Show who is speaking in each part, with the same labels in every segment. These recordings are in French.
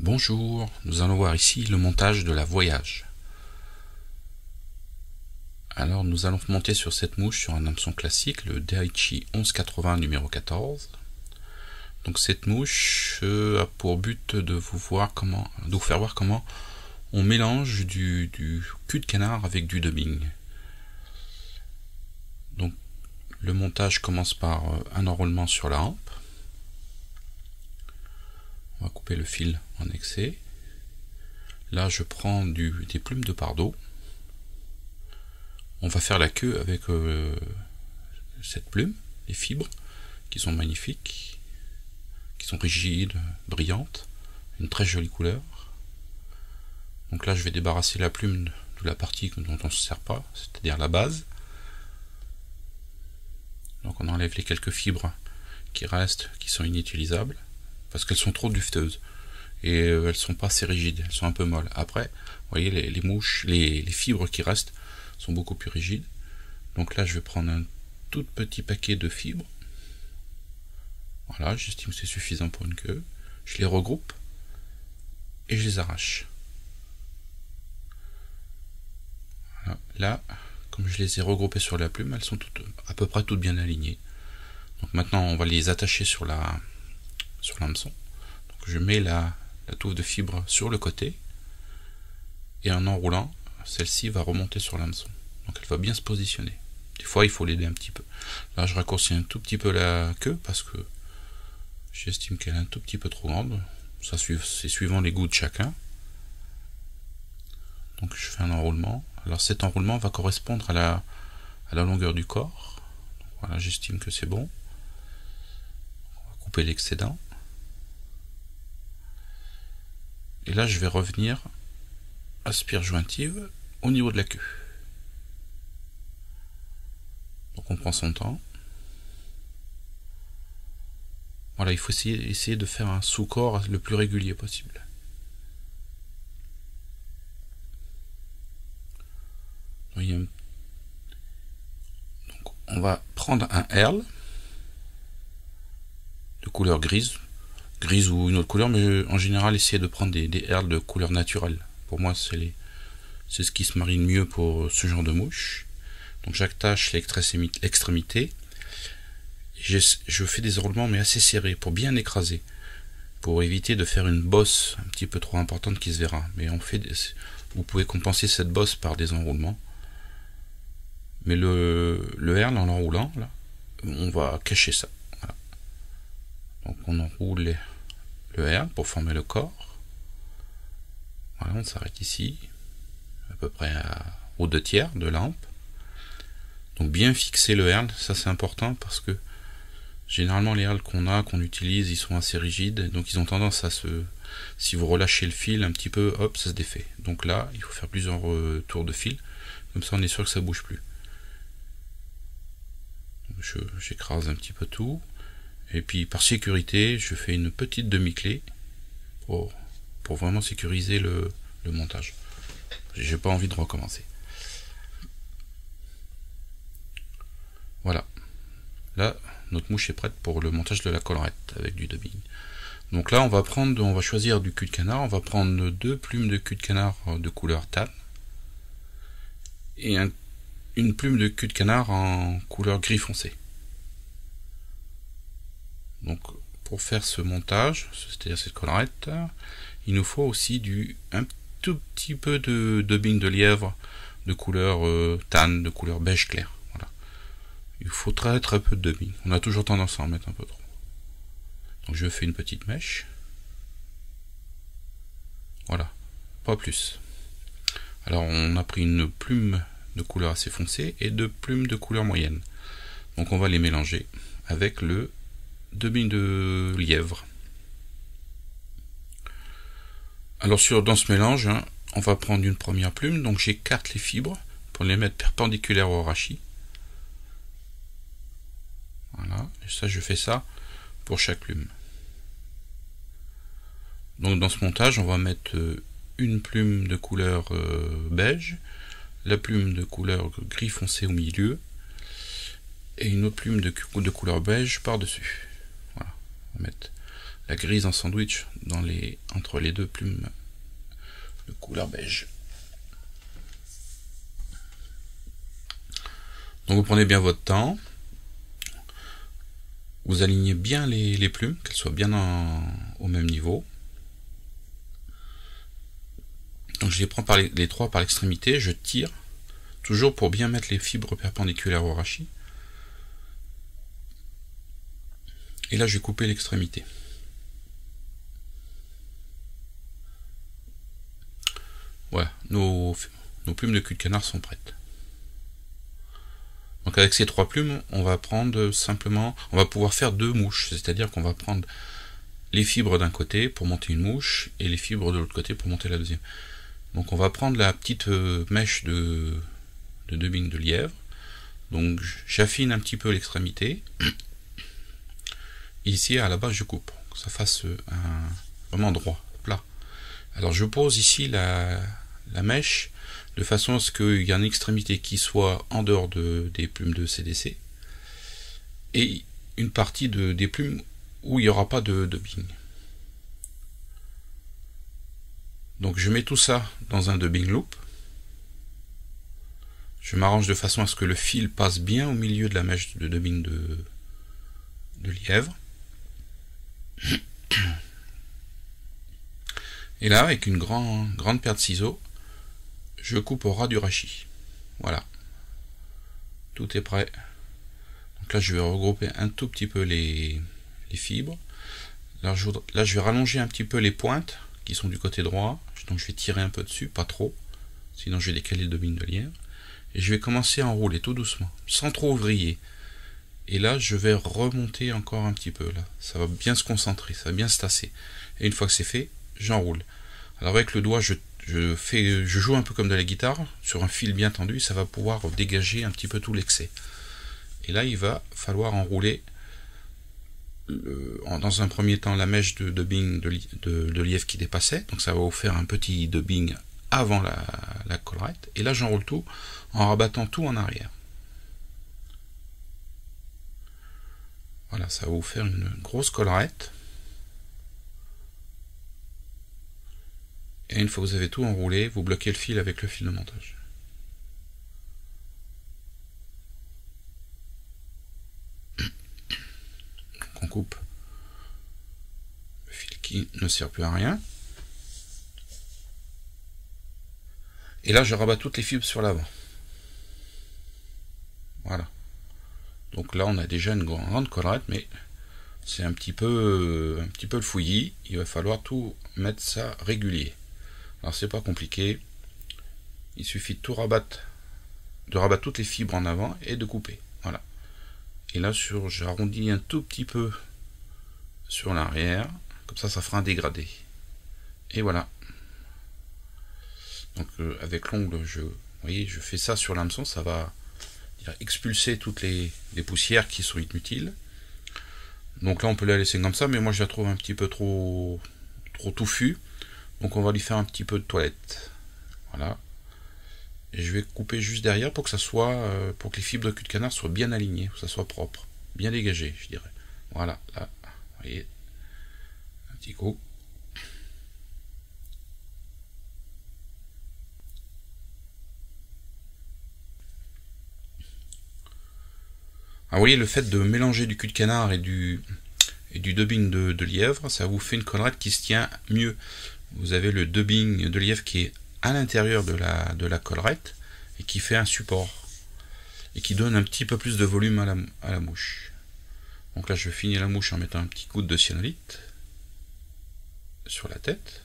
Speaker 1: Bonjour, nous allons voir ici le montage de la voyage. Alors nous allons monter sur cette mouche sur un hameçon classique, le Daiichi 1180 numéro 14. Donc cette mouche a pour but de vous faire voir comment on mélange du cul de canard avec du dubbing. Donc le montage commence par un enroulement sur la hampe. On va couper le fil en excès. Là, je prends des plumes de pardot. On va faire la queue avec cette plume, les fibres, qui sont magnifiques, qui sont rigides, brillantes, une très jolie couleur. Donc là, je vais débarrasser la plume de la partie dont on ne se sert pas, c'est-à-dire la base. Donc on enlève les quelques fibres qui restent, qui sont inutilisables, parce qu'elles sont trop dufteuses et elles sont pas assez rigides, elles sont un peu molles. Après, vous voyez, les mouches, les fibres qui restent sont beaucoup plus rigides. Donc là, je vais prendre un tout petit paquet de fibres. Voilà, j'estime que c'est suffisant pour une queue. Je les regroupe et je les arrache. Voilà. Là, comme je les ai regroupées sur la plume, elles sont à peu près toutes bien alignées. Donc maintenant, on va les attacher sur l'hameçon. Donc je mets la touffe de fibre sur le côté et en enroulant, celle-ci va remonter sur l'hameçon. Donc elle va bien se positionner. Des fois, il faut l'aider un petit peu. Là, je raccourcis un tout petit peu la queue parce que j'estime qu'elle est un tout petit peu trop grande. Ça, c'est suivant les goûts de chacun. Donc je fais un enroulement. Alors cet enroulement va correspondre à la longueur du corps. Donc, voilà, j'estime que c'est bon. On va couper l'excédent. Et là, je vais revenir à spire jointive au niveau de la queue. Donc on prend son temps. Voilà, il faut essayer de faire un sous-corps le plus régulier possible. Donc on va prendre un herle de couleur grise ou une autre couleur, mais en général essayer de prendre des herles de couleur naturelle. Pour moi, c'est ce qui se marie mieux pour ce genre de mouche. Donc j'attache l'extrémité. Je fais des enroulements mais assez serrés pour bien écraser, pour éviter de faire une bosse un petit peu trop importante qui se verra. Mais vous pouvez compenser cette bosse par des enroulements. Mais le herle, en l'enroulant, là, on va cacher ça. Voilà. Donc on enroule le herle pour former le corps. Voilà, on s'arrête ici, à peu près aux 2/3 de la hampe. Donc bien fixer le herle, ça c'est important parce que généralement les herles qu'on utilise, ils sont assez rigides, donc ils ont tendance à si vous relâchez le fil un petit peu, hop, ça se défait. Donc là, il faut faire plusieurs tours de fil, comme ça on est sûr que ça bouge plus. J'écrase un petit peu tout, et puis par sécurité, je fais une petite demi-clé pour vraiment sécuriser le montage. J'ai pas envie de recommencer. Voilà. Là, notre mouche est prête pour le montage de la collerette avec du dubbing. Donc là, on va choisir du cul de canard. On va prendre 2 plumes de cul de canard de couleur tan et une plume de cul de canard en couleur gris foncé. Donc pour faire ce montage, c'est-à-dire cette collerette, il nous faut aussi un tout petit peu de dubbing de lièvre de couleur tan, de couleur beige clair. Voilà. Il faut très très peu de dubbing. On a toujours tendance à en mettre un peu trop. Donc je fais une petite mèche. Voilà, pas plus. Alors on a pris une plume de couleur assez foncée et 2 plumes de couleur moyenne. Donc on va les mélanger avec le dubbing de lièvre. Alors dans ce mélange, on va prendre une première plume, donc j'écarte les fibres pour les mettre perpendiculaires au rachis. Voilà, et ça je fais ça pour chaque plume. Donc dans ce montage, on va mettre une plume de couleur beige, la plume de couleur gris foncé au milieu, et une autre plume de couleur beige par-dessus. Voilà, on va mettre la grise en sandwich entre les deux plumes de couleur beige. Donc vous prenez bien votre temps, vous alignez bien les plumes, qu'elles soient bien au même niveau. Donc je les prends par les trois par l'extrémité, je tire, toujours pour bien mettre les fibres perpendiculaires au rachis. Et là je vais couper l'extrémité. Voilà, nos plumes de cul de canard sont prêtes. Donc avec ces trois plumes, on va prendre simplement, on va pouvoir faire deux mouches, c'est-à-dire qu'on va prendre les fibres d'un côté pour monter une mouche et les fibres de l'autre côté pour monter la deuxième. Donc on va prendre la petite mèche de dubbing de lièvre. Donc j'affine un petit peu l'extrémité. Ici à la base je coupe, que ça fasse vraiment droit, plat. Alors je pose ici la mèche de façon à ce qu'il y ait une extrémité qui soit en dehors des plumes de CDC et une partie des plumes où il n'y aura pas de dubbing. Donc je mets tout ça dans un dubbing loop. Je m'arrange de façon à ce que le fil passe bien au milieu de la mèche de dubbing de lièvre. Et là, avec une grande paire de ciseaux, je coupe au ras du rachis. Voilà. Tout est prêt. Donc là, je vais regrouper un tout petit peu les fibres. Là, je vais rallonger un petit peu les pointes qui sont du côté droit. Donc je vais tirer un peu dessus, pas trop. Sinon, je vais décaler le dubbing de lièvre. Et je vais commencer à enrouler tout doucement, sans trop vriller. Et là, je vais remonter encore un petit peu. Là, ça va bien se concentrer, ça va bien se tasser. Et une fois que c'est fait, j'enroule. Alors avec le doigt, je joue un peu comme de la guitare, sur un fil bien tendu, ça va pouvoir dégager un petit peu tout l'excès. Et là, il va falloir enrouler, dans un premier temps, la mèche de dubbing de lièvre qui dépassait. Donc ça va vous faire un petit dubbing avant la collerette. Et là, j'enroule tout en rabattant tout en arrière. Voilà, ça va vous faire une grosse collerette. Et une fois que vous avez tout enroulé, vous bloquez le fil avec le fil de montage. Donc on coupe le fil qui ne sert plus à rien. Et là, je rabats toutes les fibres sur l'avant. Voilà. Donc là, on a déjà une grande collerette, mais c'est un petit peu le fouillis. Il va falloir tout mettre ça régulier. Alors c'est pas compliqué. Il suffit de rabattre toutes les fibres en avant et de couper. Voilà. Et là, j'arrondis un tout petit peu sur l'arrière. Comme ça fera un dégradé. Et voilà. Donc avec l'ongle, vous voyez, je fais ça sur l'hameçon, ça va expulser toutes les poussières qui sont inutiles. Donc là on peut la laisser comme ça, mais moi je la trouve un petit peu trop touffue, donc on va lui faire un petit peu de toilette. Voilà. Et je vais couper juste derrière pour que ça soit pour que les fibres de cul de canard soient bien alignées, que ça soit propre, bien dégagé, je dirais. Voilà, là, vous voyez, un petit coup. Ah, vous voyez, le fait de mélanger du cul de canard et du dubbing de lièvre, ça vous fait une collerette qui se tient mieux. Vous avez le dubbing de lièvre qui est à l'intérieur de la collerette et qui fait un support et qui donne un petit peu plus de volume à la mouche. Donc là, je finis la mouche en mettant un petit coup de cyanolite sur la tête.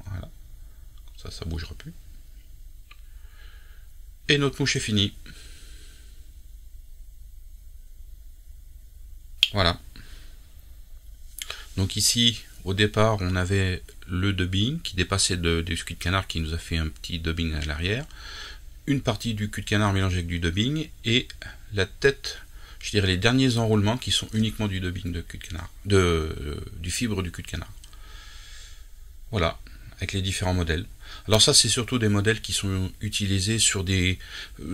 Speaker 1: Voilà. Comme ça bougera plus. Et notre mouche est finie. Voilà. Donc ici, au départ, on avait le dubbing qui dépassait du cul de canard qui nous a fait un petit dubbing à l'arrière. Une partie du cul de canard mélangée avec du dubbing et la tête, je dirais les derniers enroulements qui sont uniquement du dubbing de cul de canard, du fibre du cul de canard. Voilà, avec les différents modèles. Alors ça, c'est surtout des modèles qui sont utilisés sur des...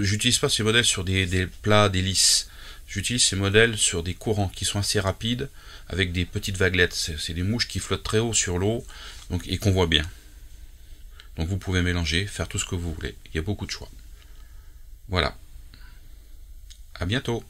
Speaker 1: J'utilise pas ces modèles sur des plats, des lisses. J'utilise ces modèles sur des courants qui sont assez rapides, avec des petites vaguelettes. C'est des mouches qui flottent très haut sur l'eau et qu'on voit bien. Donc vous pouvez mélanger, faire tout ce que vous voulez. Il y a beaucoup de choix. Voilà. À bientôt.